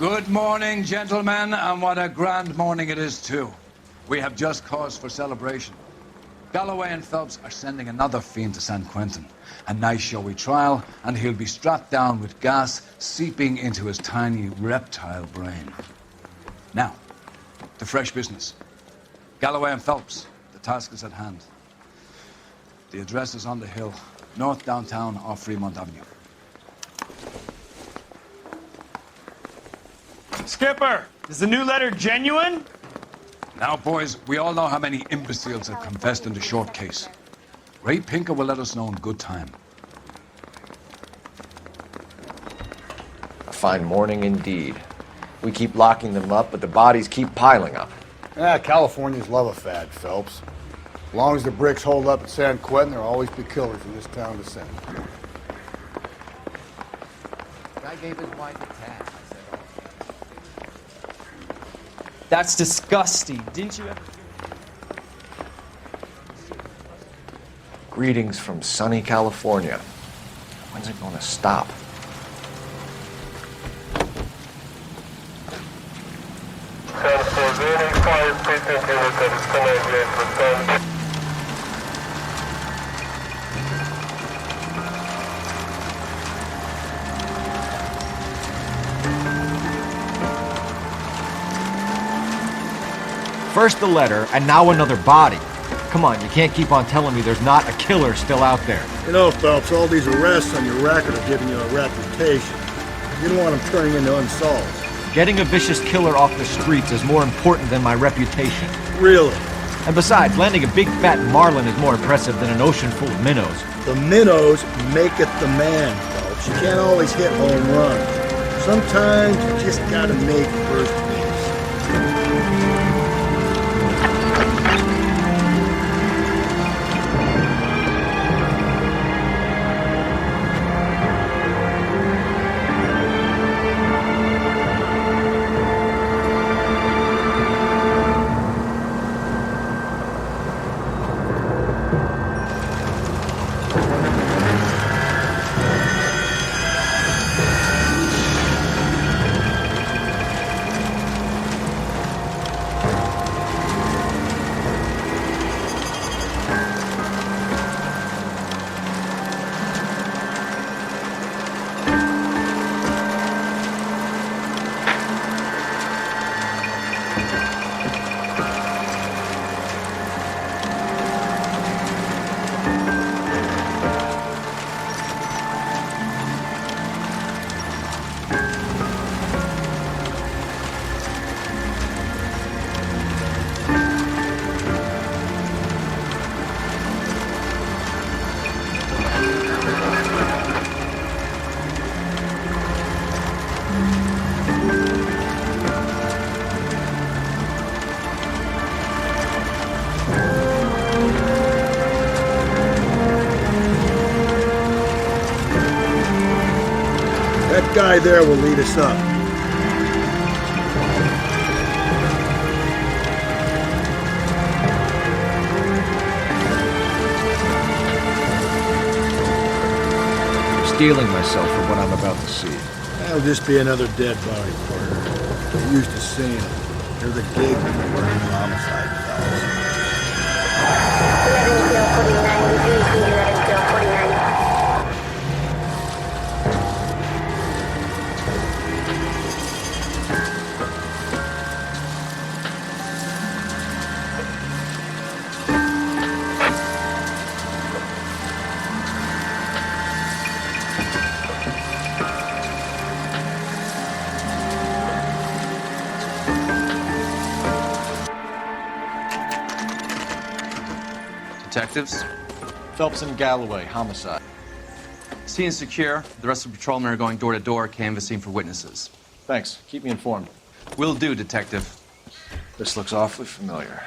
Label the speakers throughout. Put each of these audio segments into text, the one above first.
Speaker 1: Good morning, gentlemen, and what a grand morning it is, too. We have just cause for celebration. Galloway and Phelps are sending another fiend to San Quentin. A nice showy trial, and he'll be strapped down with gas seeping into his tiny reptile brain. Now, to fresh business. Galloway and Phelps, the task is at hand. The address is on the hill, north downtown off Fremont Avenue.
Speaker 2: Skipper, is the new letter genuine?
Speaker 1: Now, boys, we all know how many imbeciles have confessed in the short case. Ray Pinker will let us know in good time.
Speaker 3: A fine morning indeed. We keep locking them up, but the bodies keep piling up.
Speaker 4: Californians love a fad, Phelps. As long as the bricks hold up at San Quentin, there'll always be killers in this town to send.
Speaker 3: Guy gave his wife a tag.
Speaker 2: That's disgusting. Didn't you ever...
Speaker 3: Greetings from sunny California. When's it going to stop?
Speaker 5: First the letter, and now another body. Come on, you can't keep on telling me there's not a killer still out there.
Speaker 4: You know, Phelps, all these arrests on your record are giving you a reputation. You don't want them turning into unsolved.
Speaker 5: Getting a vicious killer off the streets is more important than my reputation.
Speaker 4: Really?
Speaker 5: And besides, landing a big fat marlin is more impressive than an ocean full of minnows.
Speaker 4: The minnows make it the man, Phelps. You can't always hit home runs. Sometimes you just gotta make first base. That guy there will lead us up.
Speaker 5: Steeling myself for what I'm about to see.
Speaker 4: That'll just be another dead body, partner. We're used to seeing them. They're the gig when you're working homicide files.
Speaker 6: 49.
Speaker 7: Detectives?
Speaker 5: Phelps and Galloway, homicide.
Speaker 7: Scene is secure. The rest of the patrolmen are going door to door, canvassing for witnesses.
Speaker 5: Thanks. Keep me informed.
Speaker 7: Will do, Detective.
Speaker 3: This looks awfully familiar.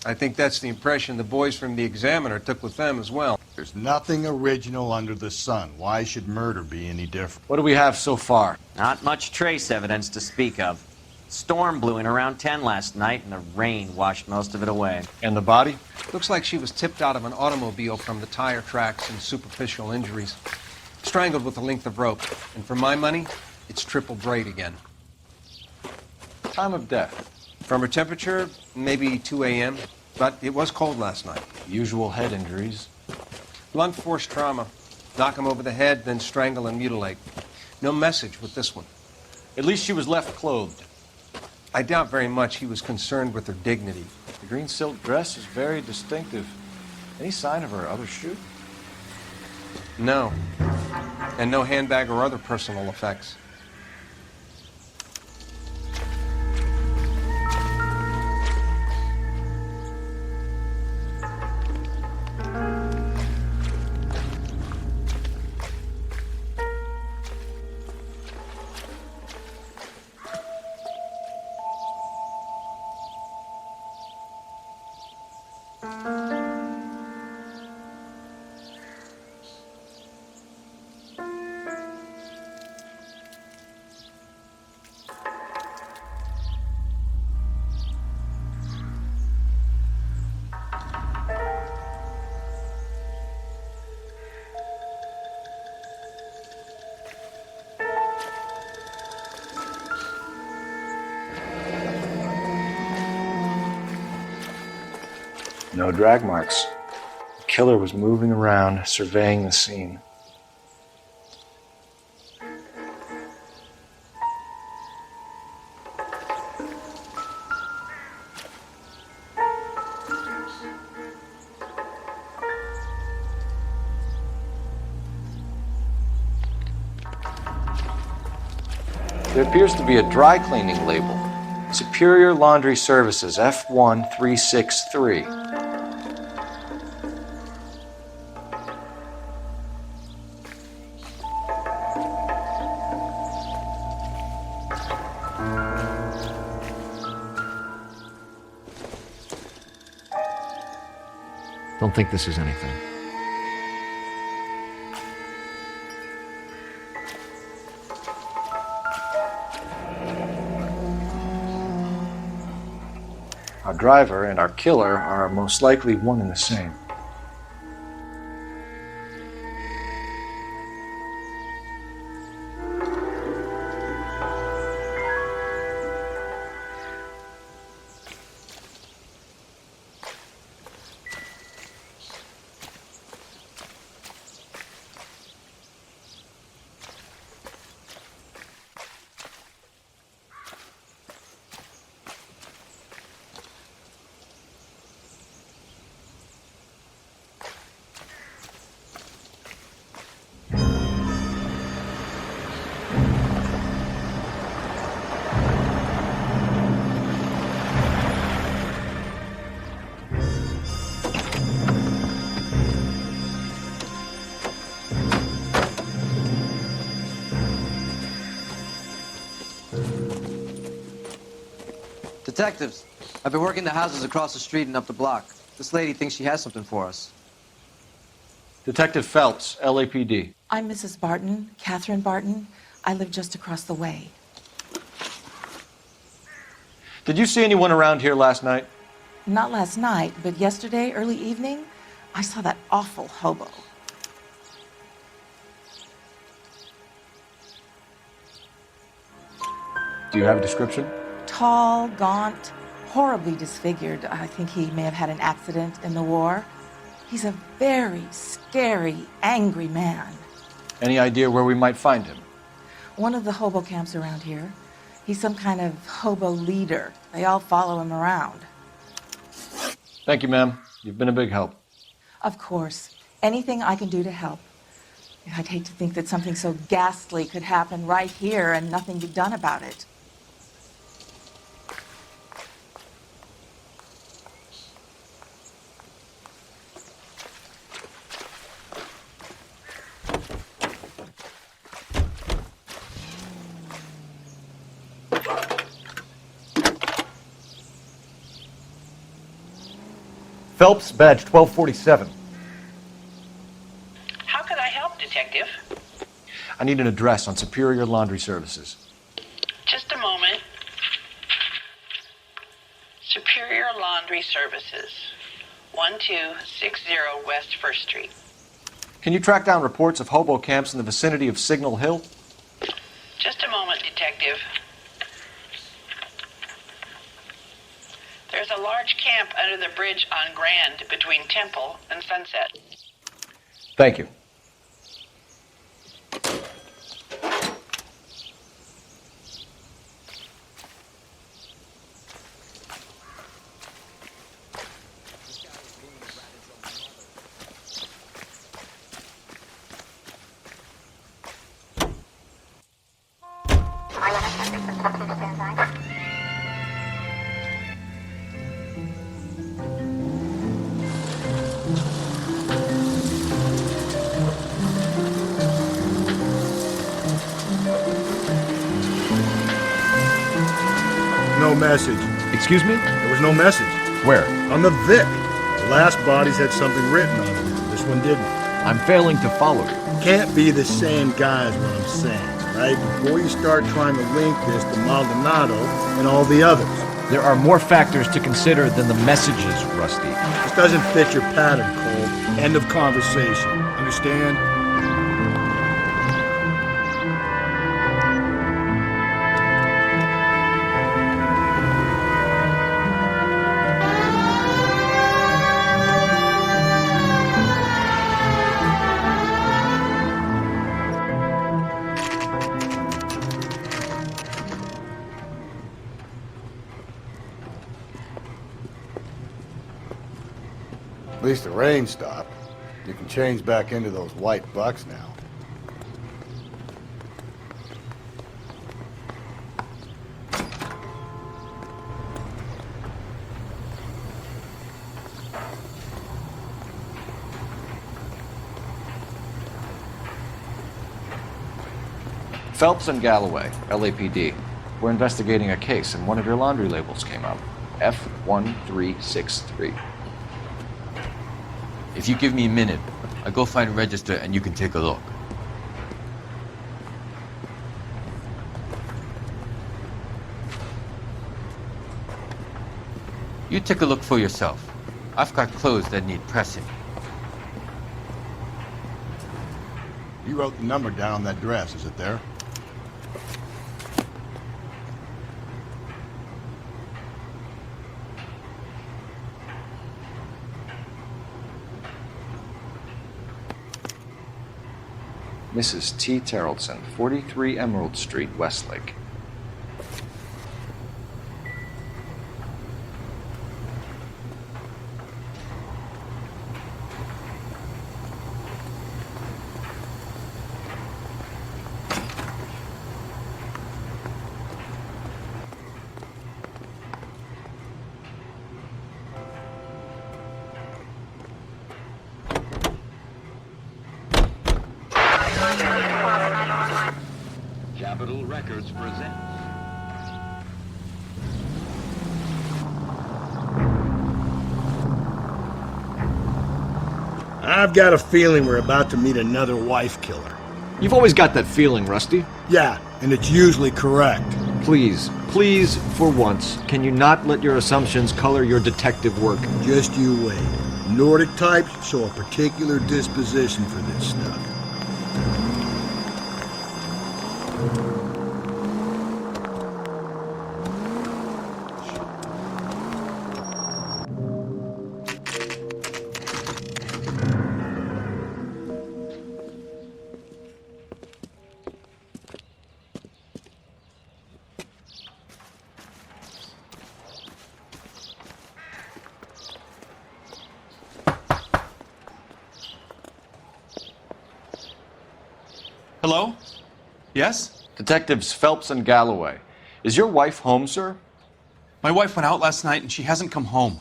Speaker 8: I think that's the impression the boys from the Examiner took with them as well.
Speaker 4: There's nothing original under the sun. Why should murder be any different?
Speaker 5: What do we have so far?
Speaker 9: Not much trace evidence to speak of. Storm blew in around 10 last night, and the rain washed most of it away.
Speaker 5: And the body?
Speaker 8: Looks like she was tipped out of an automobile from the tire tracks and superficial injuries. Strangled with a length of rope. And for my money, it's triple braid again.
Speaker 3: Time of death.
Speaker 8: From her temperature, maybe 2 a.m., but it was cold last night.
Speaker 3: Usual head injuries.
Speaker 8: Blunt force trauma. Knock him over the head, then strangle and mutilate. No message with this one.
Speaker 3: At least she was left clothed.
Speaker 8: I doubt very much he was concerned with her dignity.
Speaker 3: The green silk dress is very distinctive. Any sign of her other shoe?
Speaker 8: No. And no handbag or other personal effects.
Speaker 3: No drag marks. The killer was moving around, surveying the scene. There appears to be a dry cleaning label. Superior Laundry Services, F1363.
Speaker 5: Don't think this is anything.
Speaker 3: Our driver and our killer are most likely one and the same.
Speaker 7: Detectives, I've been working the houses across the street and up the block. This lady thinks she has something for us.
Speaker 3: Detective Phelps, LAPD.
Speaker 6: I'm Mrs. Barton, Catherine Barton. I live just across the way.
Speaker 3: Did you see anyone around here last night?
Speaker 6: Not last night, but yesterday, early evening, I saw that awful hobo.
Speaker 3: Do you have a description?
Speaker 6: Tall, gaunt, horribly disfigured. I think he may have had an accident in the war. He's a very scary, angry man.
Speaker 3: Any idea where we might find him?
Speaker 6: One of the hobo camps around here. He's some kind of hobo leader. They all follow him around.
Speaker 3: Thank you, ma'am. You've been a big help.
Speaker 6: Of course. Anything I can do to help. I'd hate to think that something so ghastly could happen right here and nothing be done about it.
Speaker 5: Phelps, badge 1247.
Speaker 10: How can I help, Detective?
Speaker 3: I need an address on Superior Laundry Services.
Speaker 10: Just a moment. Superior Laundry Services, 1260 West 1st Street.
Speaker 3: Can you track down reports of hobo camps in the vicinity of Signal Hill?
Speaker 10: Just a moment, Detective. a large camp under the bridge on Grand between Temple and Sunset.
Speaker 3: Thank you.
Speaker 4: No message.
Speaker 5: Excuse me?
Speaker 4: There was no message.
Speaker 5: Where?
Speaker 4: On the Vic. The last bodies had something written on them. This one didn't.
Speaker 5: I'm failing to follow you.
Speaker 4: Can't be the same guy is what I'm saying, right? Before you start trying to link this to Maldonado and all the others.
Speaker 5: There are more factors to consider than the messages, Rusty.
Speaker 4: This doesn't fit your pattern, Cole. End of conversation. Understand?
Speaker 11: At least the rain stopped. You can change back into those white bucks now.
Speaker 3: Phelps and Galloway, LAPD. We're investigating a case, and one of your laundry labels came up. F1363.
Speaker 12: If you give me a minute, I'll go find a register and you can take a look. You take a look for yourself. I've got clothes that need pressing.
Speaker 11: You wrote the number down on that dress, is it there?
Speaker 3: Mrs. T. Terrellson, 43 Emerald Street, Westlake.
Speaker 13: Capitol Records presents.
Speaker 4: I've got a feeling we're about to meet another wife killer.
Speaker 5: You've always got that feeling, Rusty.
Speaker 4: Yeah, and it's usually correct.
Speaker 5: Please, please, for once, can you not let your assumptions color your detective work?
Speaker 4: Just you wait. Nordic types show a particular disposition for this stuff.
Speaker 7: Hello? Yes?
Speaker 3: Detectives Phelps and Galloway. Is your wife home, sir?
Speaker 7: My wife went out last night and she hasn't come home.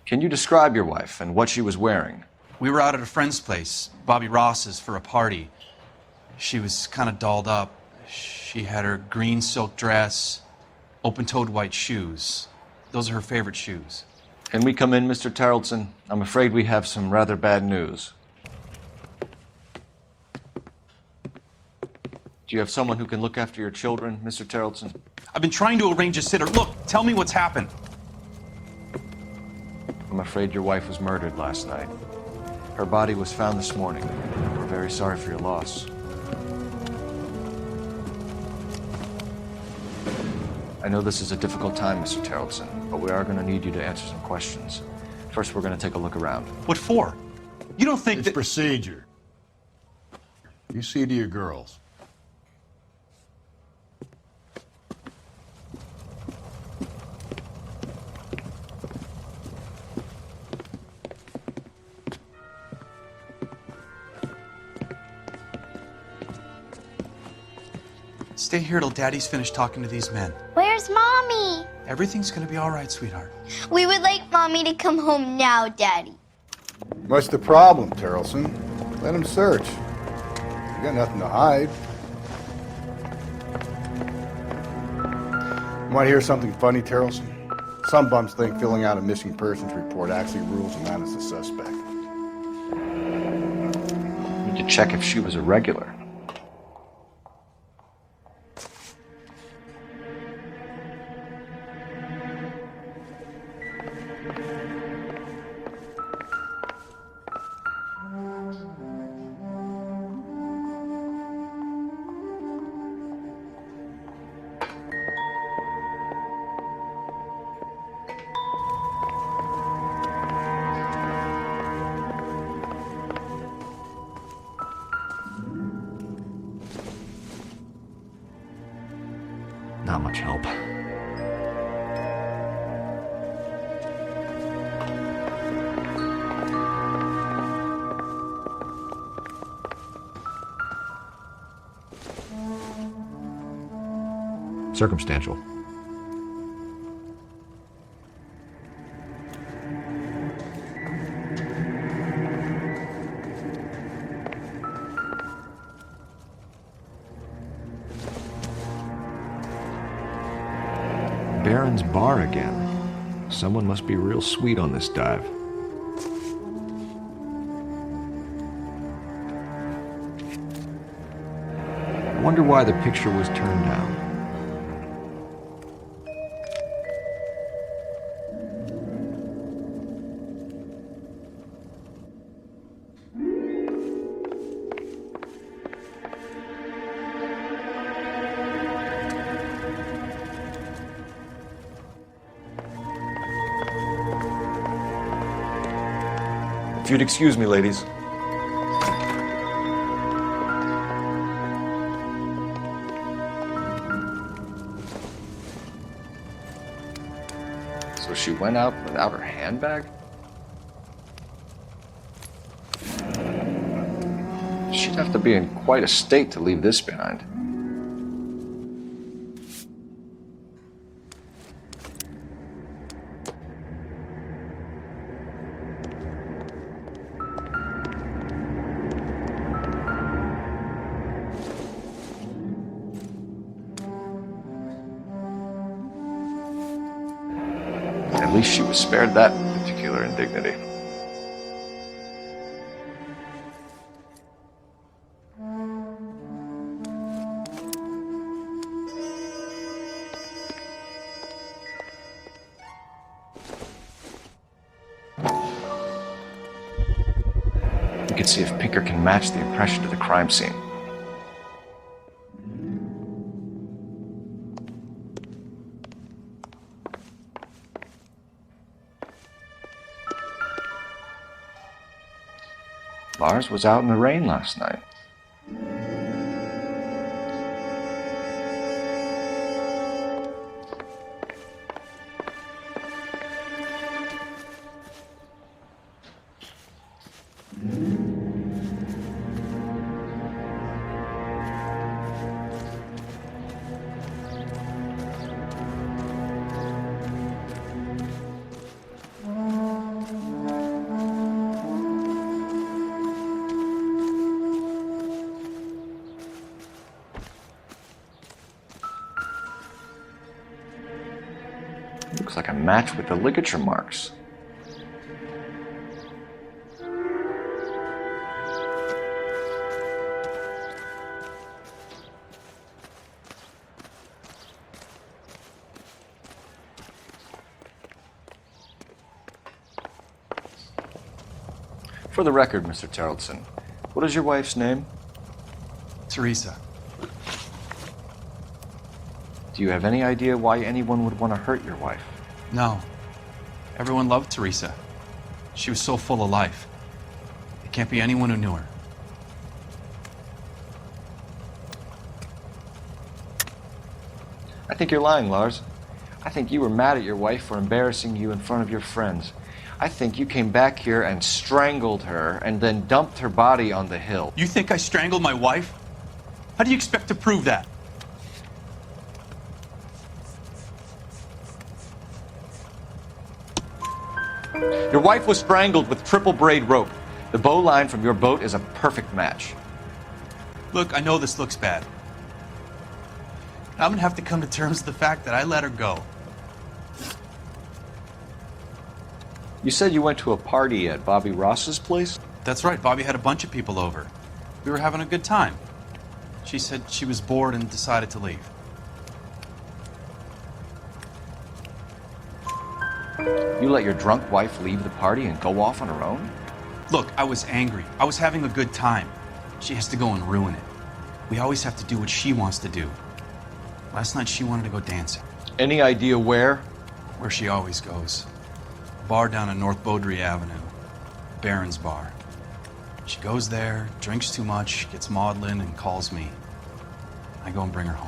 Speaker 3: Can you describe your wife and what she was wearing?
Speaker 7: We were out at a friend's place, Bobby Ross's, for a party. She was kind of dolled up. She had her green silk dress, open-toed white shoes. Those are her favorite shoes.
Speaker 3: Can we come in, Mr. Terrellson? I'm afraid we have some rather bad news. Do you have someone who can look after your children, Mr. Terrellson?
Speaker 7: I've been trying to arrange a sitter. Look, tell me what's happened.
Speaker 3: I'm afraid your wife was murdered last night. Her body was found this morning. We're very sorry for your loss. I know this is a difficult time, Mr. Terrelson, but we are going to need you to answer some questions. First, we're going to take a look around.
Speaker 7: What for? You don't think
Speaker 11: It's
Speaker 7: that...
Speaker 11: procedure. You see to your girls.
Speaker 7: Stay here till Daddy's finished talking to these men.
Speaker 14: Where's Mommy?
Speaker 7: Everything's gonna be all right, sweetheart.
Speaker 14: We would like Mommy to come home now, Daddy.
Speaker 11: What's the problem, Terrelson? Let him search. You got nothing to hide. Want to hear something funny, Terrelson? Some bums think filling out a missing persons report actually rules him out as a suspect.
Speaker 3: Need to check if she was a regular.
Speaker 5: Not much help. Circumstantial. Baron's bar again. Someone must be real sweet on this dive. I wonder why the picture was turned down.
Speaker 3: If you'd excuse me, ladies. So she went out without her handbag? She'd have to be in quite a state to leave this behind. At least she was spared that particular indignity. We can see if Pinker can match the impression to the crime scene. Lars was out in the rain last night. Looks like a match with the ligature marks. For the record, Mr. Terrelson, what is your wife's name?
Speaker 7: Teresa.
Speaker 3: Do Do you have any idea why anyone would want to hurt your wife?
Speaker 7: No. Everyone loved Teresa. She was so full of life. It can't be anyone who knew her.
Speaker 3: I think you're lying, Lars. I think you were mad at your wife for embarrassing you in front of your friends. I think you came back here and strangled her and then dumped her body on the hill.
Speaker 7: You think I strangled my wife? How do you expect to prove that?
Speaker 3: Your wife was strangled with triple braid rope. The bow line from your boat is a perfect match.
Speaker 7: Look, I know this looks bad. I'm gonna have to come to terms with the fact that I let her go.
Speaker 3: You said you went to a party at Bobby Ross's place?
Speaker 7: That's right, Bobby had a bunch of people over. We were having a good time. She said she was bored and decided to leave.
Speaker 3: You let your drunk wife leave the party and go off on her own?
Speaker 7: Look, I was angry. I was having a good time. She has to go and ruin it. We always have to do what she wants to do. Last night she wanted to go dancing.
Speaker 3: Any idea where?
Speaker 7: Where she always goes. A bar down on North Beaudry Avenue. Baron's Bar. She goes there, drinks too much, gets maudlin, and calls me. I go and bring her home.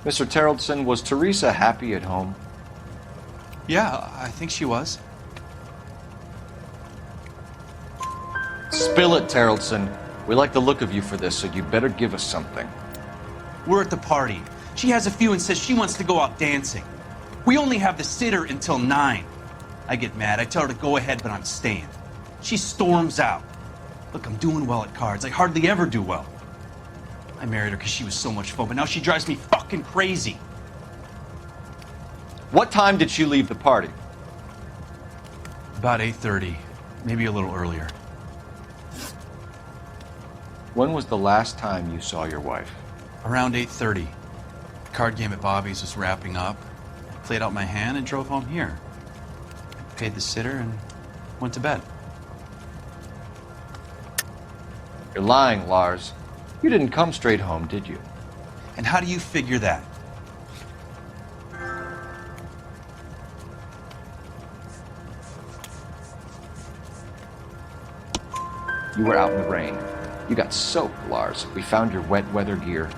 Speaker 3: Mr. Terrellson, was Teresa happy at home?
Speaker 7: Yeah, I think she was.
Speaker 3: Spill it, Terrellson. We like the look of you for this, so you better give us something.
Speaker 7: We're at the party. She has a few and says she wants to go out dancing. We only have the sitter until 9. I get mad. I tell her to go ahead, but I'm staying. She storms out. Look, I'm doing well at cards. I hardly ever do well. I married her because she was so much fun, but now she drives me fucking crazy.
Speaker 3: What time did she leave the party?
Speaker 7: About 8:30, maybe a little earlier.
Speaker 3: When was the last time you saw your wife?
Speaker 7: Around 8:30. The card game at Bobby's was wrapping up. I played out my hand and drove home here. I paid the sitter and went to bed.
Speaker 3: You're lying, Lars. You didn't come straight home, did you?
Speaker 7: And how do you figure that?
Speaker 3: You were out in the rain. You got soaked, Lars. We found your wet weather gear.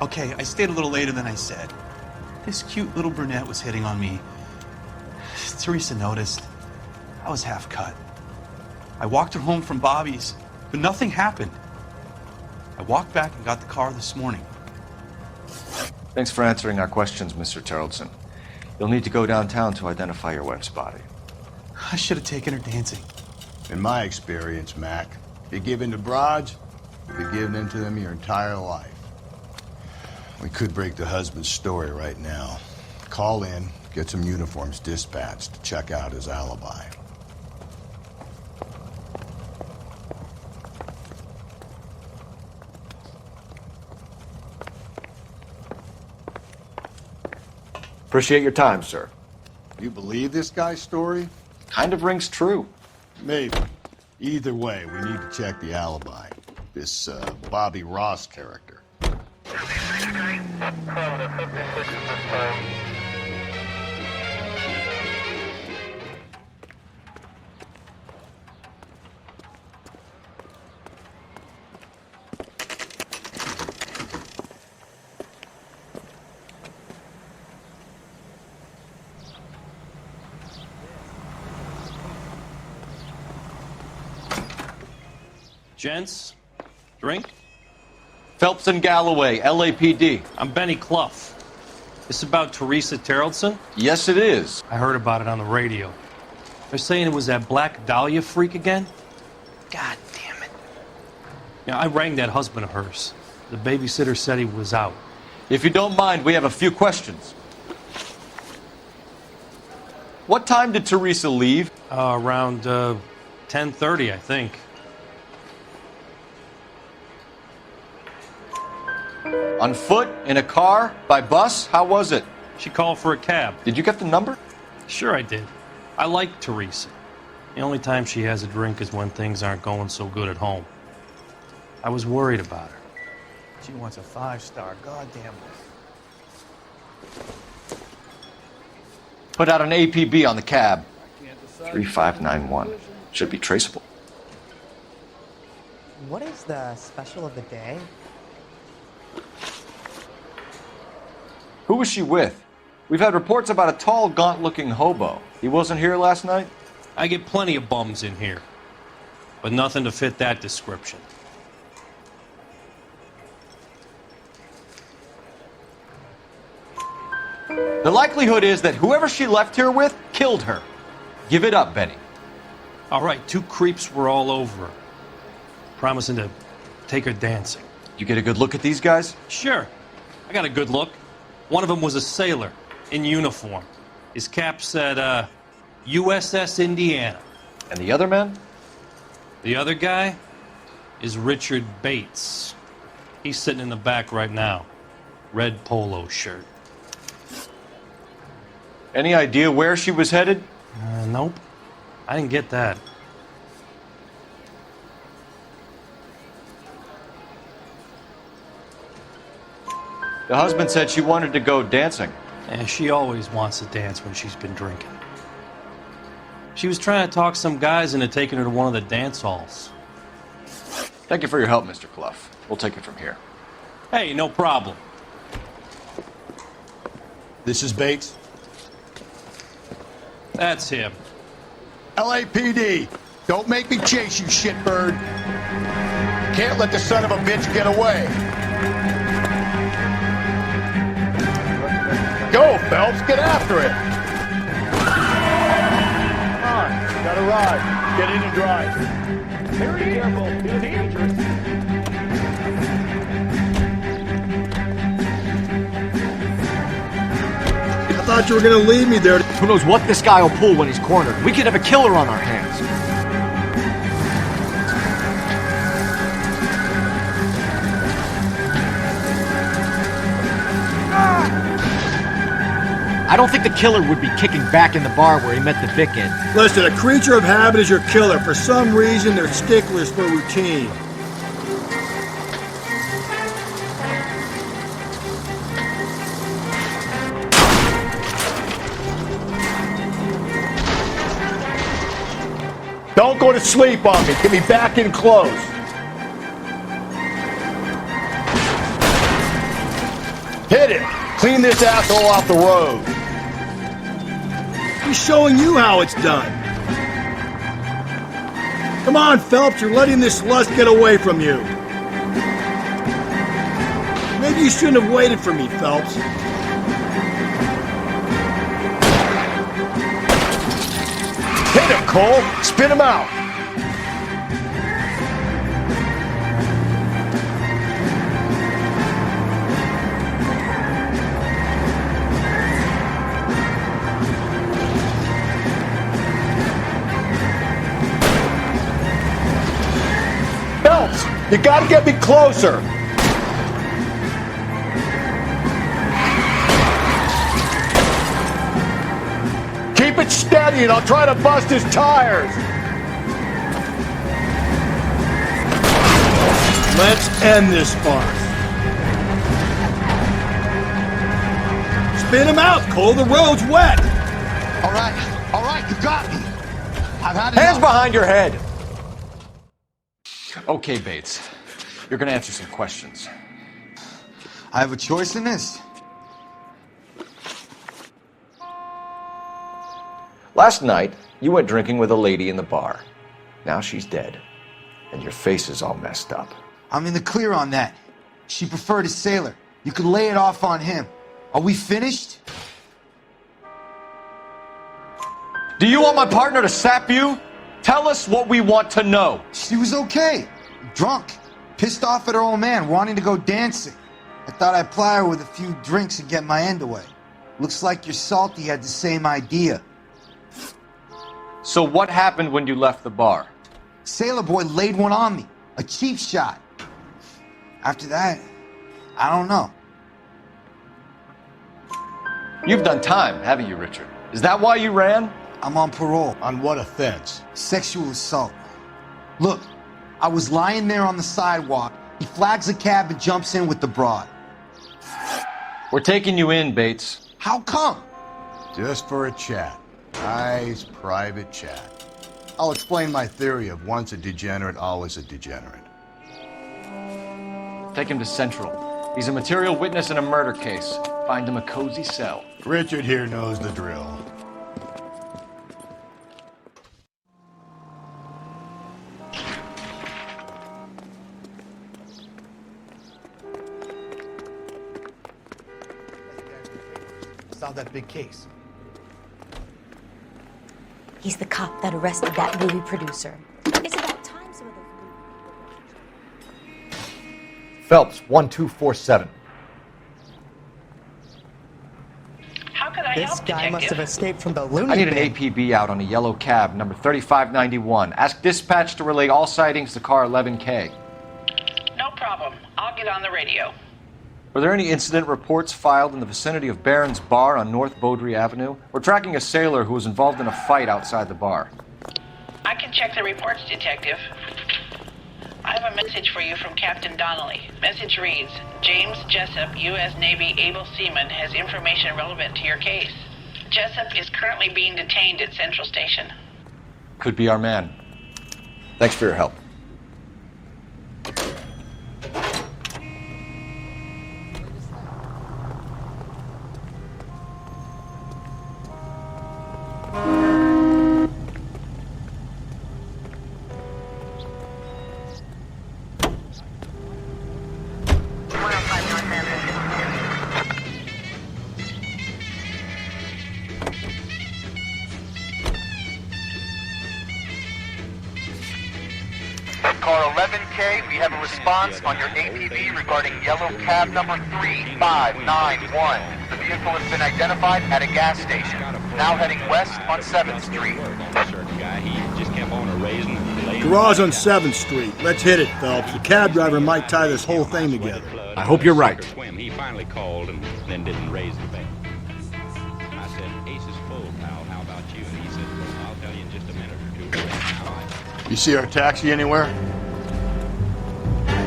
Speaker 7: Okay, I stayed a little later than I said. This cute little brunette was hitting on me. Teresa noticed. I was half cut. I walked her home from Bobby's, but nothing happened. I walked back and got the car this morning.
Speaker 3: Thanks for answering our questions, Mr. Terrellson. You'll need to go downtown to identify your wife's body.
Speaker 7: I should have taken her dancing.
Speaker 11: In my experience, Mac, if you give in to broads, you'll be giving in to them your entire life. We could break the husband's story right now. Call in, get some uniforms dispatched to check out his alibi.
Speaker 3: Appreciate your time, sir.
Speaker 11: You believe this guy's story?
Speaker 3: Kind of rings true.
Speaker 11: Maybe. Either way, we need to check the alibi. This Bobby Ross character.
Speaker 8: Gents, drink?
Speaker 3: Phelps and Galloway, LAPD.
Speaker 8: I'm Benny Clough. This about Teresa Terrellson?
Speaker 3: Yes, it is.
Speaker 8: I heard about it on the radio. They're saying it was that Black Dahlia freak again? God damn it. Yeah, I rang that husband of hers. The babysitter said he was out.
Speaker 3: If you don't mind, we have a few questions. What time did Teresa leave?
Speaker 8: Around 10:30, I think.
Speaker 3: On foot? In a car? By bus? How was it?
Speaker 8: She called for a cab.
Speaker 3: Did you get the number?
Speaker 8: Sure I did. I like Teresa. The only time she has a drink is when things aren't going so good at home. I was worried about her. She wants a 5-star, goddamn.
Speaker 3: Put out an APB on the cab. 3591. Should be traceable.
Speaker 15: What is the special of the day?
Speaker 3: Who was she with? We've had reports about a tall, gaunt-looking hobo. He wasn't here last night?
Speaker 8: I get plenty of bums in here, but nothing to fit that description.
Speaker 3: The likelihood is that whoever she left here with killed her. Give it up, Benny.
Speaker 8: All right, 2 creeps were all over her, promising to take her dancing.
Speaker 3: You get a good look at these guys?
Speaker 8: Sure. I got a good look. One of them was a sailor in uniform. His cap said, USS Indiana.
Speaker 3: And the other man?
Speaker 8: The other guy is Richard Bates. He's sitting in the back right now. Red polo shirt.
Speaker 3: Any idea where she was headed?
Speaker 8: Nope. I didn't get that.
Speaker 3: The husband said she wanted to go dancing.
Speaker 8: Yeah, she always wants to dance when she's been drinking. She was trying to talk some guys into taking her to one of the dance halls.
Speaker 3: Thank you for your help, Mr. Clough. We'll take it from here.
Speaker 8: Hey, no problem.
Speaker 11: This is Bates.
Speaker 8: That's him.
Speaker 11: LAPD, don't make me chase you, shitbird. Can't let the son of a bitch get away. Go, Phelps, get after it. Come on, got a ride. Get in and drive. Very careful, it's dangerous.
Speaker 4: I thought you were gonna leave me there.
Speaker 5: Who knows what this guy will pull when he's cornered? We could have a killer on our hands. I don't think the killer would be kicking back in the bar where he met the Vic in.
Speaker 4: Listen, a creature of habit is your killer. For some reason, they're sticklers for routine.
Speaker 11: Don't go to sleep on me. Get me back in close. Hit it. Clean this asshole off the road.
Speaker 4: He's showing you how it's done. Come on, Phelps, you're letting this lust get away from you. Maybe you shouldn't have waited for me, Phelps.
Speaker 11: Hit him, Cole. Spin him out. Phelps, you gotta get me closer. Keep it steady and I'll try to bust his tires.
Speaker 4: Let's end this farce. Spin him out, Cole. The road's wet.
Speaker 11: All right, you got me. I've had
Speaker 3: Hands
Speaker 11: enough.
Speaker 3: behind your head. Okay, Bates. You're gonna answer some questions.
Speaker 16: I have a choice in this.
Speaker 3: Last night, you went drinking with a lady in the bar. Now she's dead, and your face is all messed up.
Speaker 16: I'm in the clear on that. She preferred a sailor. You could lay it off on him. Are we finished?
Speaker 3: Do you want my partner to sap you? Tell us what we want to know.
Speaker 16: She was okay. Drunk. Pissed off at her old man, wanting to go dancing. I thought I'd ply her with a few drinks and get my end away. Looks like your salty had the same idea.
Speaker 3: So what happened when you left the bar?
Speaker 16: Sailor boy laid one on me. A cheap shot. After that, I don't know.
Speaker 3: You've done time, haven't you, Richard? Is that why you ran?
Speaker 16: I'm on parole.
Speaker 11: On what offense?
Speaker 16: Sexual assault. Look, I was lying there on the sidewalk He flags a cab and jumps in with the broad.
Speaker 3: We're taking you in, Bates.
Speaker 16: How come?
Speaker 11: Just for a chat. Nice private chat. I'll explain my theory of once a degenerate, always a degenerate.
Speaker 3: Take him to Central. He's a material witness in a murder case. Find him a cozy cell.
Speaker 11: Richard here knows the drill.
Speaker 17: Solve that big case.
Speaker 18: He's the cop that arrested that movie producer. It's about time some of those...
Speaker 5: Phelps, 1247.
Speaker 10: How could I
Speaker 15: This
Speaker 10: help,
Speaker 15: guy must have
Speaker 10: Detective?
Speaker 15: escaped from the loony
Speaker 3: I need an
Speaker 15: bin.
Speaker 3: APB out on a yellow cab, number 3591. Ask dispatch to relay all sightings to car 11K.
Speaker 10: No problem. I'll get on the radio.
Speaker 3: Were there any incident reports filed in the vicinity of Barron's Bar on North Beaudry Avenue? We're tracking a sailor who was involved in a fight outside the bar.
Speaker 10: I can check the reports, Detective. I have a message for you from Captain Donnelly. Message reads, James Jessup, U.S. Navy able seaman, has information relevant to your case. Jessup is currently being detained at Central Station.
Speaker 3: Could be our man.
Speaker 5: Thanks for your help.
Speaker 19: Car 11K, we have a response on your APB regarding yellow cab number 3591. The vehicle has been identified at a gas station, now heading west on 7th Street.
Speaker 4: Garage on 7th Street. Let's hit it, Phelps. The cab driver might tie this whole thing together.
Speaker 5: I hope you're right.
Speaker 13: He finally called and then didn't raise the bell. I said, Ace is full, pal. How about you? And he said, well, I'll tell you in just a minute or two.
Speaker 11: You see our taxi anywhere?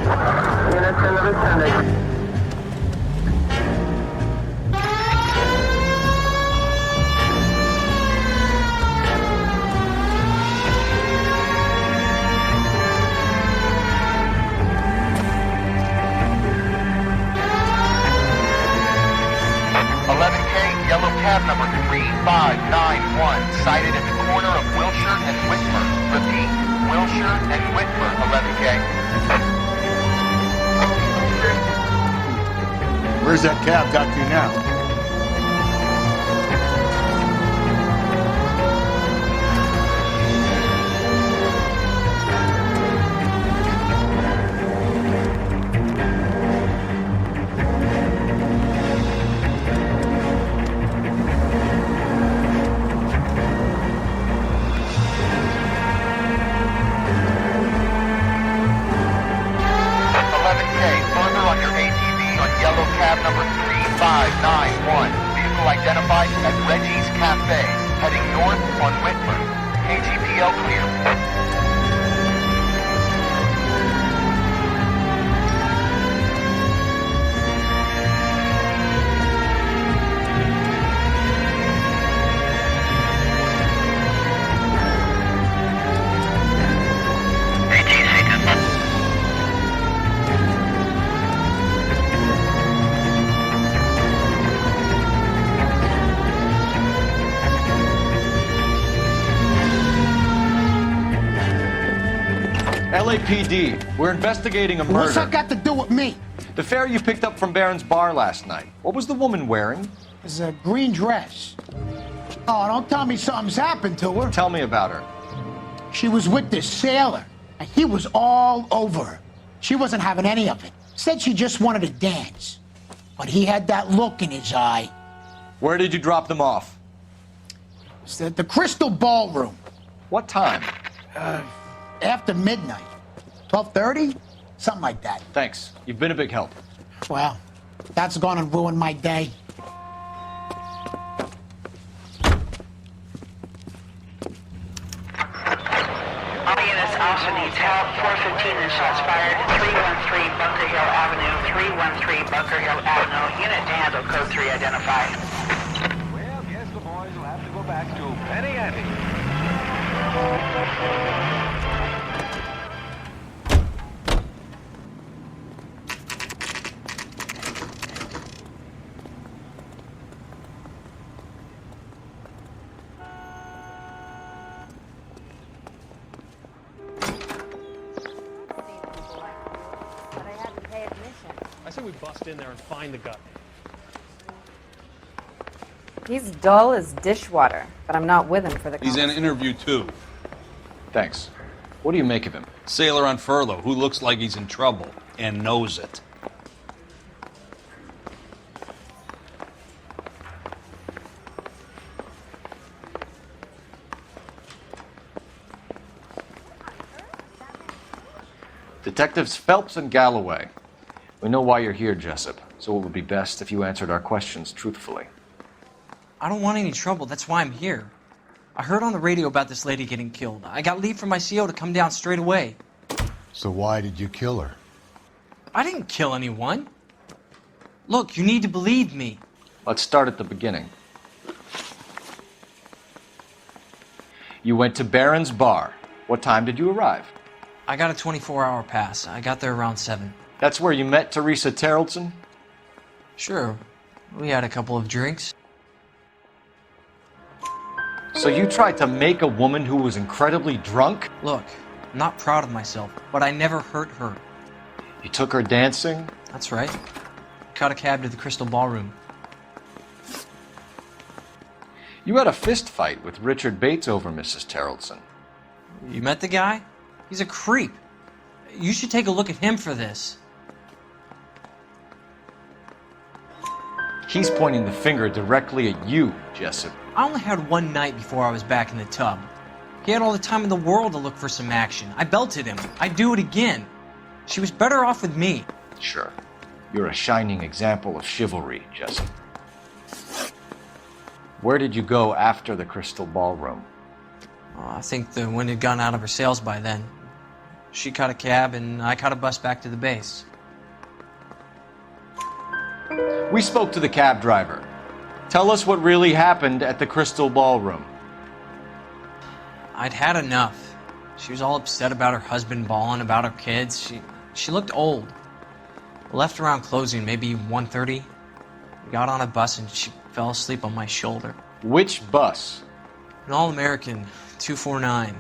Speaker 19: Units in the vicinity. Yellow cab number 3591, sighted at the corner of Wilshire and Whitmer. Repeat, Wilshire and Whitmer, 11K.
Speaker 11: Where's that cab got to now?
Speaker 19: Cab number 3591. Vehicle identified at Reggie's Cafe, heading north on Whitmer. KGPL clear.
Speaker 3: LAPD, we're investigating a murder.
Speaker 16: What's that got to do with me?
Speaker 3: The fare you picked up from Barron's Bar last night. What was the woman wearing?
Speaker 16: It's a green dress. Oh, don't tell me something's happened to her.
Speaker 3: Tell me about her.
Speaker 16: She was with this sailor, and he was all over her. She wasn't having any of it. Said she just wanted to dance. But he had that look in his eye.
Speaker 3: Where did you drop them off?
Speaker 16: It's at the Crystal Ballroom.
Speaker 3: What time?
Speaker 16: After midnight. 12:30? Something like that.
Speaker 3: Thanks. You've been a big help.
Speaker 16: Well, that's gonna ruin my day.
Speaker 10: All units also needs help. 415 and shots fired. 313 Bunker Hill Avenue. 313 Bunker Hill Avenue. Unit to handle code 3 identified.
Speaker 13: Well, guess the boys will have to go back to Penny Ante.
Speaker 8: I say we bust in there and find the guy.
Speaker 20: He's dull as dishwater, but I'm not with him for the
Speaker 21: He's in an interview, too.
Speaker 3: Thanks. What do you make of him?
Speaker 21: Sailor on furlough who looks like he's in trouble and knows it.
Speaker 3: Detectives Phelps and Galloway. We know why you're here, Jessup, so it would be best if you answered our questions truthfully.
Speaker 2: I don't want any trouble. That's why I'm here. I heard on the radio about this lady getting killed. I got leave from my CO to come down straight away.
Speaker 11: So why did you kill her?
Speaker 2: I didn't kill anyone. Look, you need to believe me.
Speaker 3: Let's start at the beginning. You went to Barron's Bar. What time did you arrive?
Speaker 2: I got a 24-hour pass. I got there around 7.
Speaker 3: That's where you met Teresa Terrellson?
Speaker 2: Sure. We had a couple of drinks.
Speaker 3: So you tried to make a woman who was incredibly drunk?
Speaker 2: Look, I'm not proud of myself, but I never hurt her.
Speaker 3: You took her dancing?
Speaker 2: That's right. Caught a cab to the Crystal Ballroom.
Speaker 3: You had a fist fight with Richard Bates over Mrs. Terrellson.
Speaker 2: You met the guy? He's a creep. You should take a look at him for this.
Speaker 3: He's pointing the finger directly at you, Jessup.
Speaker 2: I only had one night before I was back in the tub. He had all the time in the world to look for some action. I belted him. I'd do it again. She was better off with me.
Speaker 3: Sure. You're a shining example of chivalry, Jessup. Where did you go after the Crystal Ballroom?
Speaker 2: I think the wind had gone out of her sails by then. She caught a cab and I caught a bus back to the base.
Speaker 3: We spoke to the cab driver. Tell us what really happened at the Crystal Ballroom.
Speaker 2: I'd had enough. She was all upset about her husband bawling about her kids. She looked old. Left around closing, maybe 1:30. We got on a bus and she fell asleep on my shoulder.
Speaker 3: Which bus?
Speaker 2: An All-American, 249.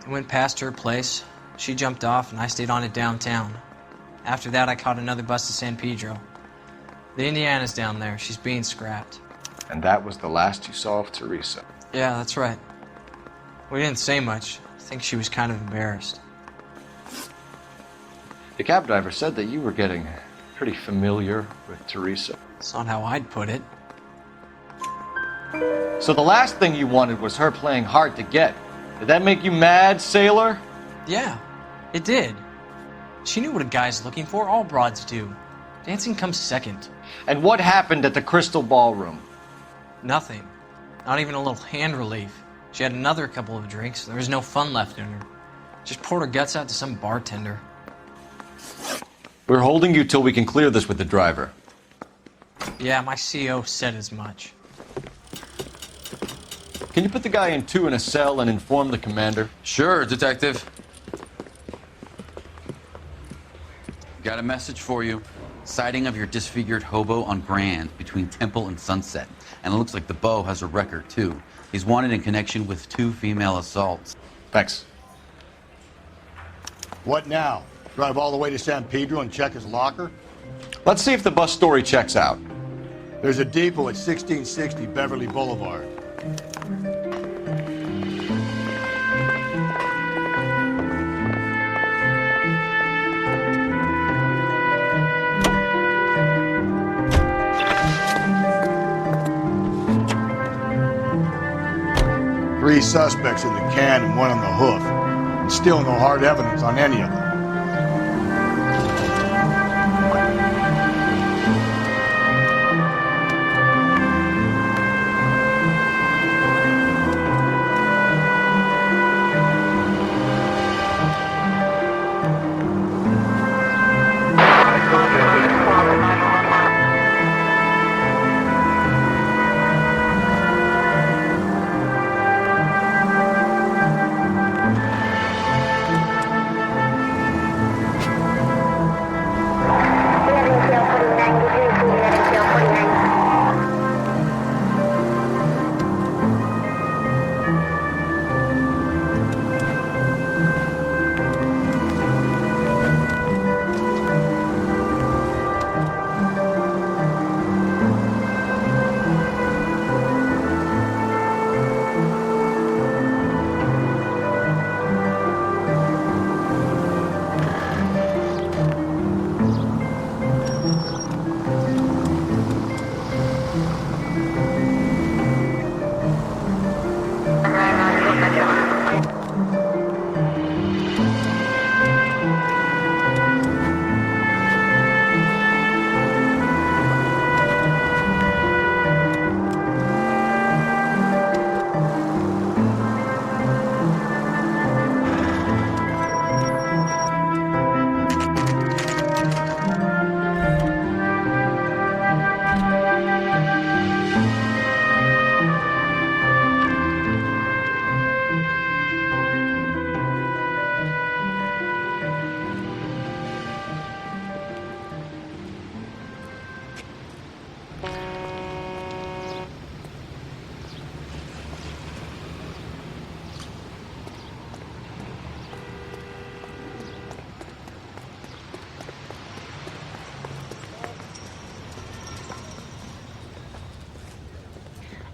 Speaker 2: I went past her place. She jumped off and I stayed on it downtown. After that, I caught another bus to San Pedro. The Indiana's down there. She's being scrapped.
Speaker 3: And that was the last you saw of Teresa.
Speaker 2: Yeah, that's right. We didn't say much. I think she was kind of embarrassed.
Speaker 3: The cab driver said that you were getting pretty familiar with Teresa.
Speaker 2: That's not how I'd put it.
Speaker 3: So the last thing you wanted was her playing hard to get. Did that make you mad, sailor?
Speaker 2: Yeah, it did. She knew what a guy's looking for. All broads do. Dancing comes second.
Speaker 3: And what happened at the Crystal Ballroom?
Speaker 2: Nothing. Not even a little hand relief. She had another couple of drinks. There was no fun left in her. Just poured her guts out to some bartender.
Speaker 3: We're holding you till we can clear this with the driver.
Speaker 2: Yeah, my CO said as much.
Speaker 3: Can you put the guy in 2 in a cell and inform the commander?
Speaker 7: Sure, Detective. Got a message for you. Sighting of your disfigured hobo on Grand between Temple and Sunset. And it looks like the Beau has a record, too. He's wanted in connection with 2 female assaults.
Speaker 3: Thanks.
Speaker 11: What now? Drive all the way to San Pedro and check his locker?
Speaker 3: Let's see if the bus story checks out.
Speaker 11: There's a depot at 1660 Beverly Boulevard. Three suspects in the can and 1 on the hoof. And still no hard evidence on any of them.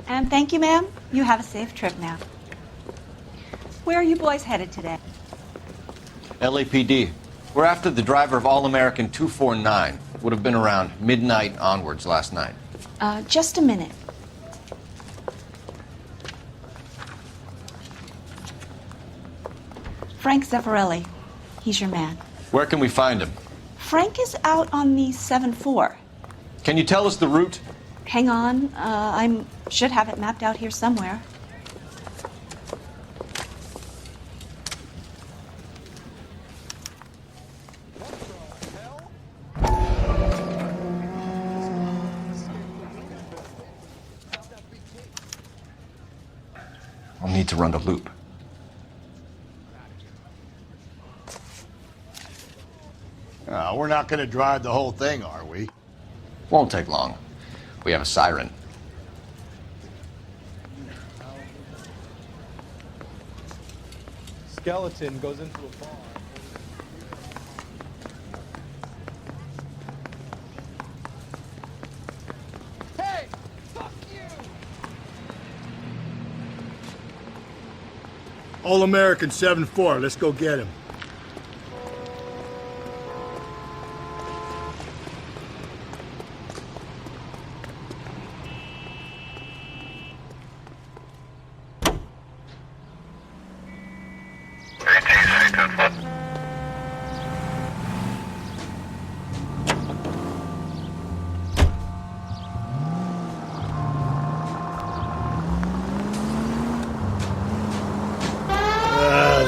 Speaker 1: And thank you, ma'am. You have a safe trip now. Where are you boys headed today?
Speaker 3: LAPD. We're after the driver of All-American 249. Would have been around midnight onwards last night.
Speaker 1: Just a minute. Frank Zeffirelli. He's your man.
Speaker 3: Where can we find him?
Speaker 1: Frank is out on the 7-4.
Speaker 3: Can you tell us the route?
Speaker 1: Hang on. I should have it mapped out here somewhere.
Speaker 3: I'll need to run the loop.
Speaker 11: We're not going to drive the whole thing, are we?
Speaker 3: Won't take long. We have a siren.
Speaker 22: Skeleton goes into a bar.
Speaker 11: Hey! Fuck you!
Speaker 4: All-American 7-4. Let's go get him.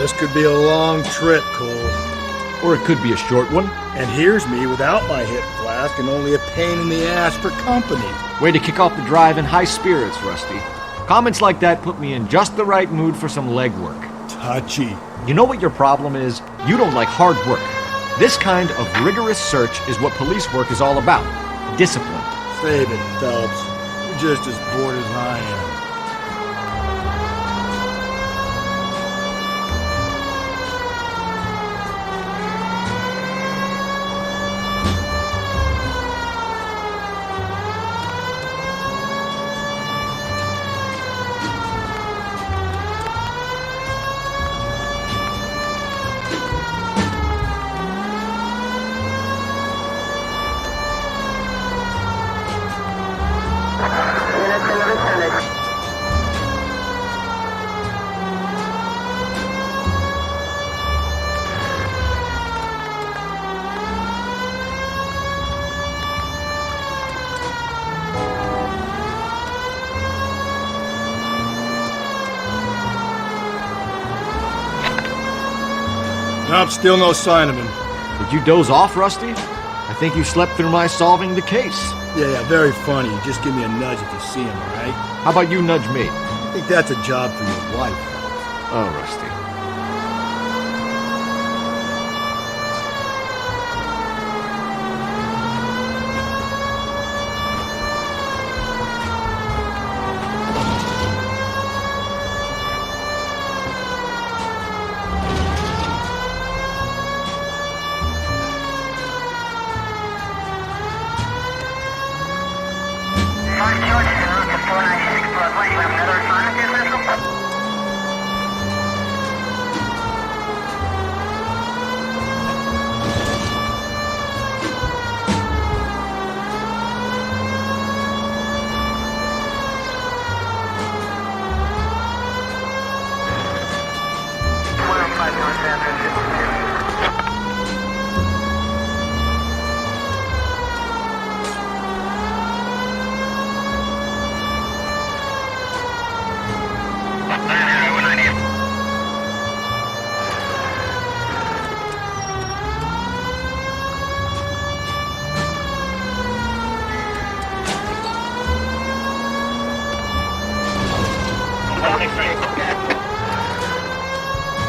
Speaker 4: This could be a long trip, Cole.
Speaker 5: Or it could be a short one.
Speaker 4: And here's me without my hip flask and only a pain in the ass for company.
Speaker 5: Way to kick off the drive in high spirits, Rusty. Comments like that put me in just the right mood for some legwork.
Speaker 4: Touchy.
Speaker 5: You know what your problem is? You don't like hard work. This kind of rigorous search is what police work is all about. Discipline.
Speaker 4: Save it, Phelps. You're just as bored as I am. Nope, still no sign of him.
Speaker 5: Did you doze off, Rusty? I think you slept through my solving the case.
Speaker 4: Yeah, very funny. Just give me a nudge if you see him, all right?
Speaker 5: How about you nudge me?
Speaker 4: I think that's a job for your wife.
Speaker 5: Oh, Rusty.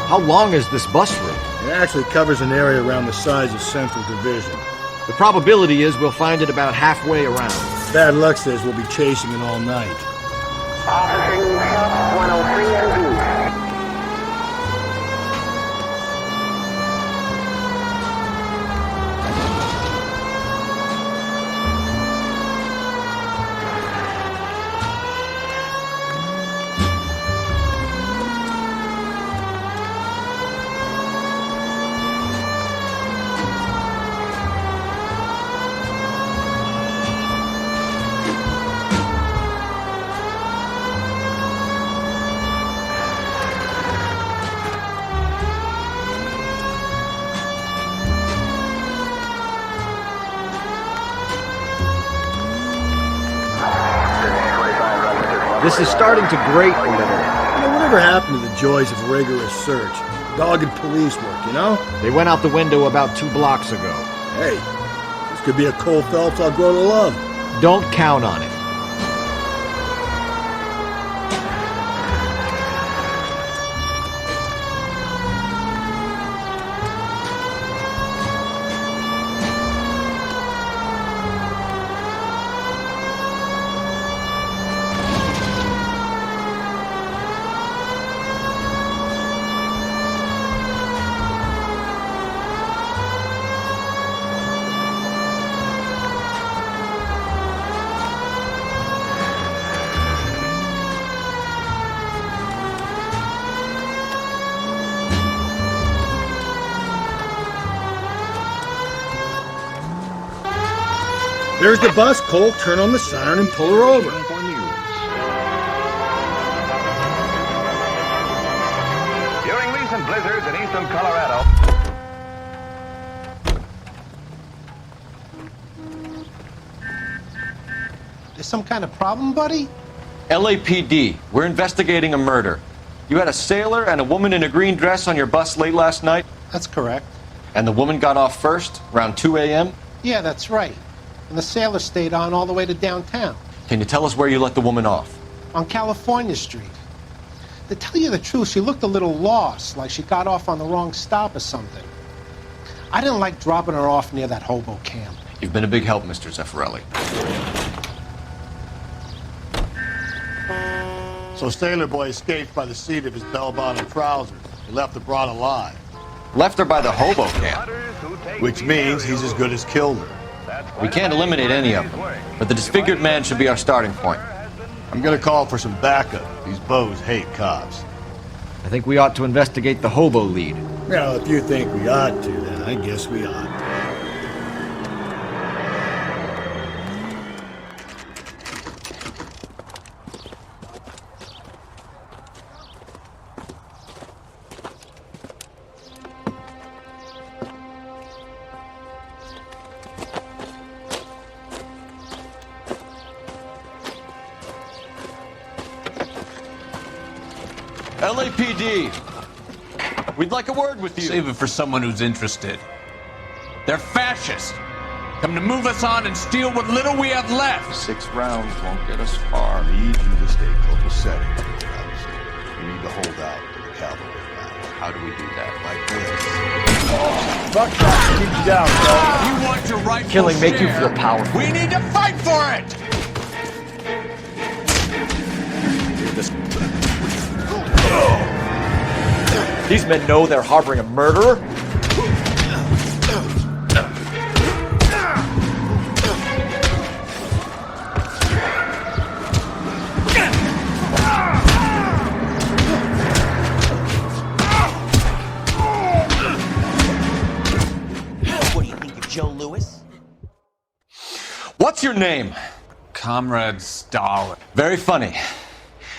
Speaker 5: How long is this bus route?
Speaker 4: It actually covers an area around the size of Central Division.
Speaker 5: The probability is we'll find it about halfway around.
Speaker 4: Bad luck says we'll be chasing it all night.
Speaker 23: Officer 103 MD.
Speaker 5: This is starting to grate a little.
Speaker 4: Whatever happened to the joys of rigorous search? Dogged police work, you know?
Speaker 5: They went out the window about 2 blocks ago.
Speaker 4: Hey, this could be a Cole Phelps I'll grow to love.
Speaker 5: Don't count on it.
Speaker 4: There's the bus. Cole, turn on the siren and pull her over.
Speaker 23: During recent blizzards in eastern Colorado.
Speaker 17: There's some kind of problem, buddy?
Speaker 3: LAPD, we're investigating a murder. You had a sailor and a woman in a green dress on your bus late last night?
Speaker 17: That's correct.
Speaker 3: And the woman got off first, around 2 a.m.?
Speaker 17: Yeah, that's right. And the sailor stayed on all the way to downtown.
Speaker 3: Can you tell us where you let the woman off?
Speaker 17: On California Street. To tell you the truth, she looked a little lost, like she got off on the wrong stop or something. I didn't like dropping her off near that hobo camp.
Speaker 3: You've been a big help, Mr. Zeffirelli.
Speaker 11: So Sailor Boy escaped by the seat of his bell-bottom trousers. He left the broad alive.
Speaker 3: Left her by the hobo camp.
Speaker 11: Which means he's as good as killed her.
Speaker 3: We can't eliminate any of them, but the disfigured man should be our starting point.
Speaker 11: I'm gonna call for some backup. These bows hate cops.
Speaker 5: I think we ought to investigate the hobo lead.
Speaker 4: Well, if you think we ought to, then I guess we ought to.
Speaker 3: LAPD, we'd like a word with you.
Speaker 21: Save it for someone who's interested. They're fascists. Come to move us on and steal what little we have left.
Speaker 3: 6 rounds won't get us far.
Speaker 11: I need you to stay copacetic. You need to hold out to the cavalry line.
Speaker 3: How do we do that?
Speaker 11: Like this.
Speaker 4: Fuck that. Keep you down, bro.
Speaker 21: You want your rightful
Speaker 5: Killing make you
Speaker 21: share.
Speaker 5: feel powerful.
Speaker 21: We need to fight for it!
Speaker 5: These men know they're harboring a murderer?
Speaker 6: What do you think of Joe Louis?
Speaker 3: What's your name?
Speaker 21: Comrade Stalin.
Speaker 3: Very funny.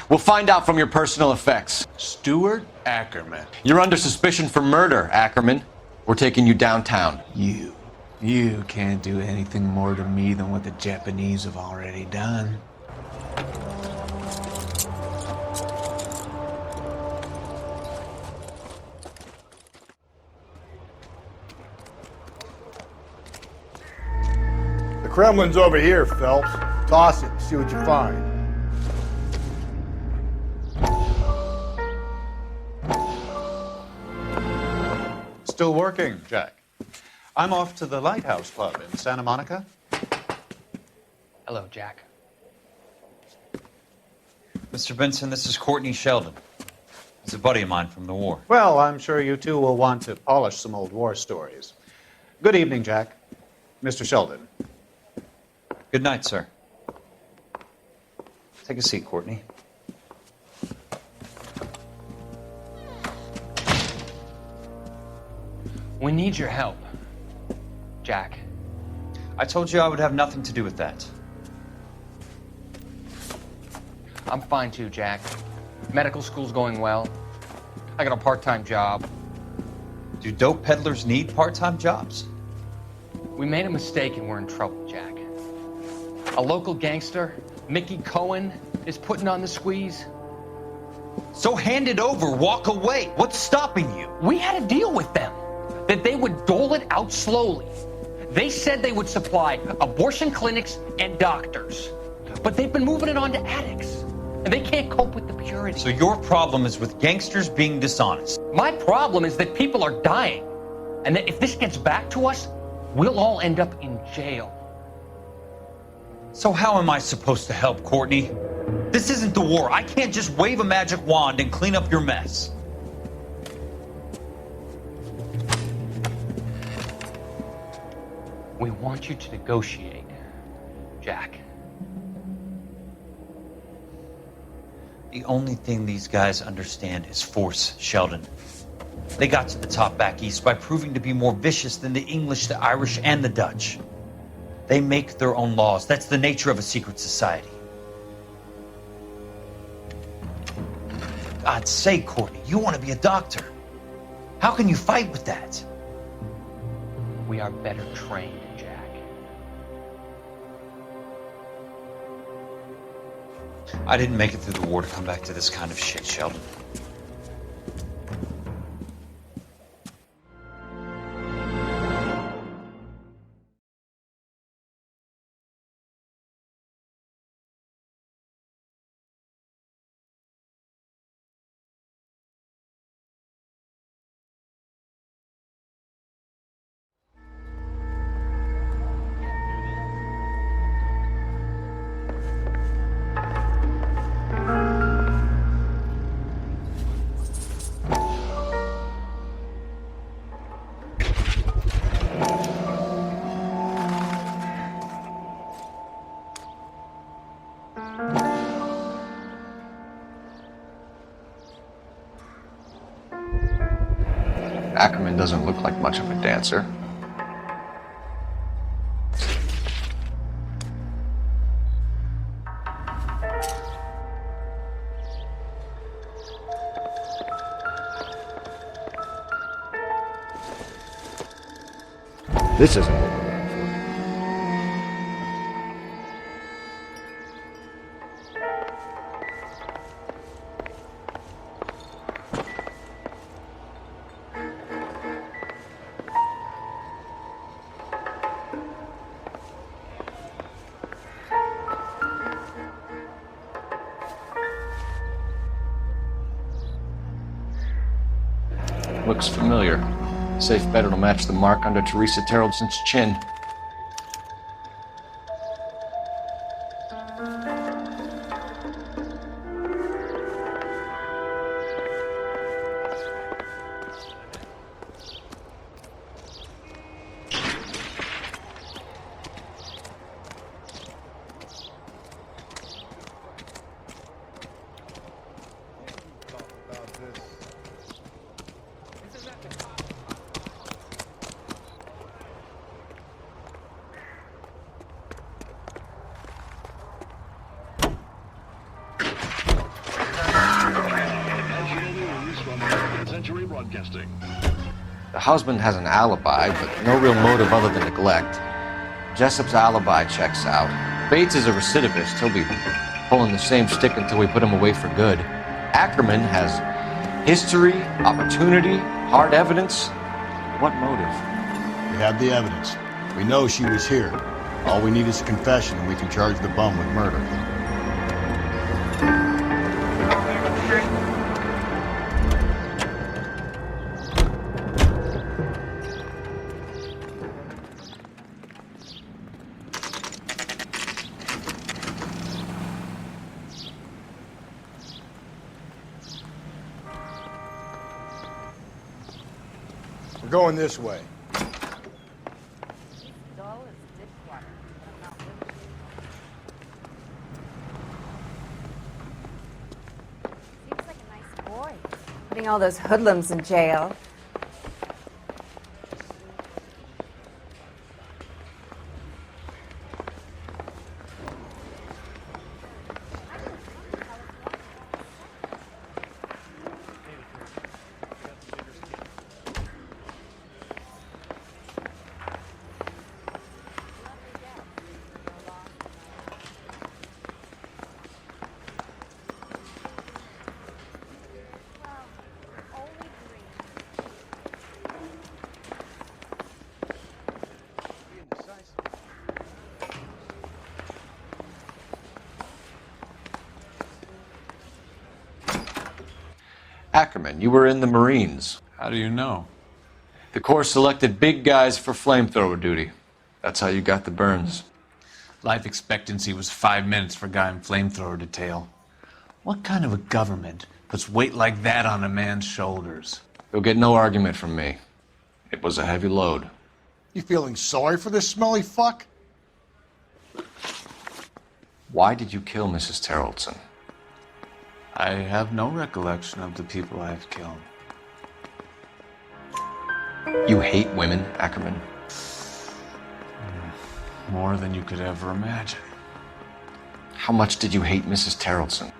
Speaker 3: We'll find out from your personal effects.
Speaker 21: Stuart Ackerman.
Speaker 3: You're under suspicion for murder, Ackerman. We're taking you downtown.
Speaker 21: You can't do anything more to me than what the Japanese have already done.
Speaker 11: The Kremlin's over here, Phelps. Toss it and see what you find.
Speaker 9: Still working, Jack. I'm off to the Lighthouse Club in Santa Monica.
Speaker 12: Hello, Jack. Mr. Benson, this is Courtney Sheldon. He's a buddy of mine from the war.
Speaker 9: Well, I'm sure you two will want to polish some old war stories. Good evening, Jack. Mr. Sheldon.
Speaker 12: Good night, sir. Take a seat, Courtney. We need your help, Jack. I told you I would have nothing to do with that.
Speaker 24: I'm fine too, Jack. Medical school's going well. I got a part-time job.
Speaker 12: Do dope peddlers need part-time jobs?
Speaker 24: We made a mistake and we're in trouble, Jack. A local gangster, Mickey Cohen,
Speaker 12: is putting on the squeeze.
Speaker 14: So hand it over, walk away. What's stopping you?
Speaker 12: We had a deal with them that they would dole it out slowly. They said they would supply abortion clinics and doctors, but they've been moving it on to addicts, and they can't cope with the purity.
Speaker 14: So your problem is with gangsters being dishonest.
Speaker 12: My problem is that people are dying, and that if this gets back to us, we'll all end up in jail.
Speaker 14: So how am I supposed to help, Courtney? This isn't the war. I can't just wave a magic wand and clean up your mess.
Speaker 12: We want you to negotiate, Jack.
Speaker 14: The only thing these guys understand is force, Sheldon. They got to the top back east by proving to be more vicious than the English, the Irish, and the Dutch. They make their own laws. That's the nature of a secret society. God's sake, Courtney, you want to be a doctor. How can you fight with that?
Speaker 12: We are better trained, Jack.
Speaker 14: I didn't make it through the war to come back to this kind of shit, Sheldon.
Speaker 3: Ackerman doesn't look like much of a dancer.
Speaker 5: This isn't what we're looking for.
Speaker 3: Looks familiar. Safe bet it'll match the mark under Teresa Terreldson's chin. The husband has an alibi, but no real motive other than neglect. Jessup's alibi checks out. Bates is a recidivist. He'll be pulling the same stick until we put him away for good. Ackerman has history, opportunity, hard evidence. What motive?
Speaker 11: We have the evidence. We know she was here. All we need is a confession, and we can charge the bum with murder. We're going this way.
Speaker 20: Putting all those hoodlums in jail.
Speaker 3: Ackerman, you were in the Marines.
Speaker 21: How do you know?
Speaker 3: The Corps selected big guys for flamethrower duty. That's how you got the burns.
Speaker 21: Life expectancy was 5 minutes for a guy in flamethrower detail. What kind of a government puts weight like that on a man's shoulders?
Speaker 3: You'll get no argument from me. It was a heavy load.
Speaker 11: You feeling sorry for this smelly fuck?
Speaker 3: Why did you kill Mrs. Terrelson?
Speaker 21: I have no recollection of the people I've killed.
Speaker 3: You hate women, Ackerman?
Speaker 21: More than you could ever imagine.
Speaker 3: How much did you hate Mrs. Terrelson?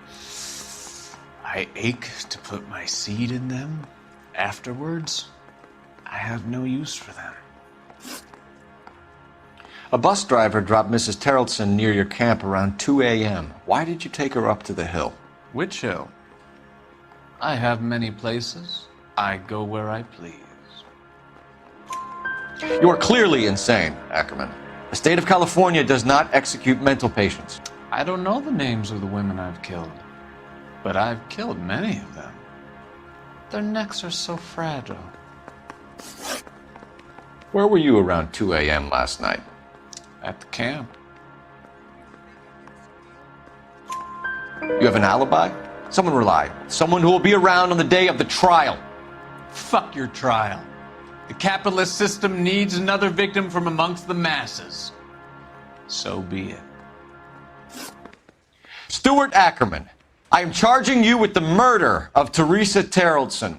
Speaker 21: I ache to put my seed in them. Afterwards, I have no use for them.
Speaker 3: A bus driver dropped Mrs. Terrelson near your camp around 2 a.m. Why did you take her up to the hill?
Speaker 21: Which hill? I have many places. I go where I please.
Speaker 3: You are clearly insane, Ackerman. The state of California does not execute mental patients.
Speaker 21: I don't know the names of the women I've killed, but I've killed many of them. Their necks are so fragile.
Speaker 3: Where were you around 2 a.m. last night?
Speaker 21: At the camp.
Speaker 3: You have an alibi? Someone reliable. Someone who will be around on the day of the trial.
Speaker 21: Fuck your trial. The capitalist system needs another victim from amongst the masses. So be it.
Speaker 3: Stuart Ackerman, I am charging you with the murder of Teresa Terrelson.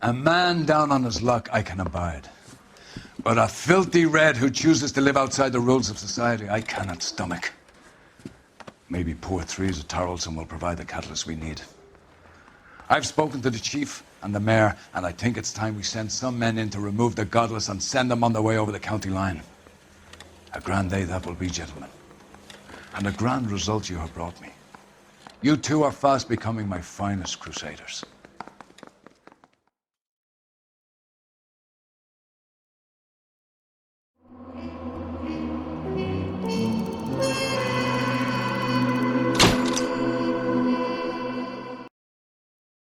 Speaker 15: A man down on his luck I can abide. But a filthy red who chooses to live outside the rules of society I cannot stomach. Maybe poor Teresa Terrelson will provide the catalyst we need. I've spoken to the chief and the mayor, and I think it's time we send some men in to remove the godless and send them on their way over the county line. A grand day that will be, gentlemen. And a grand result you have brought me. You two are fast becoming my finest crusaders.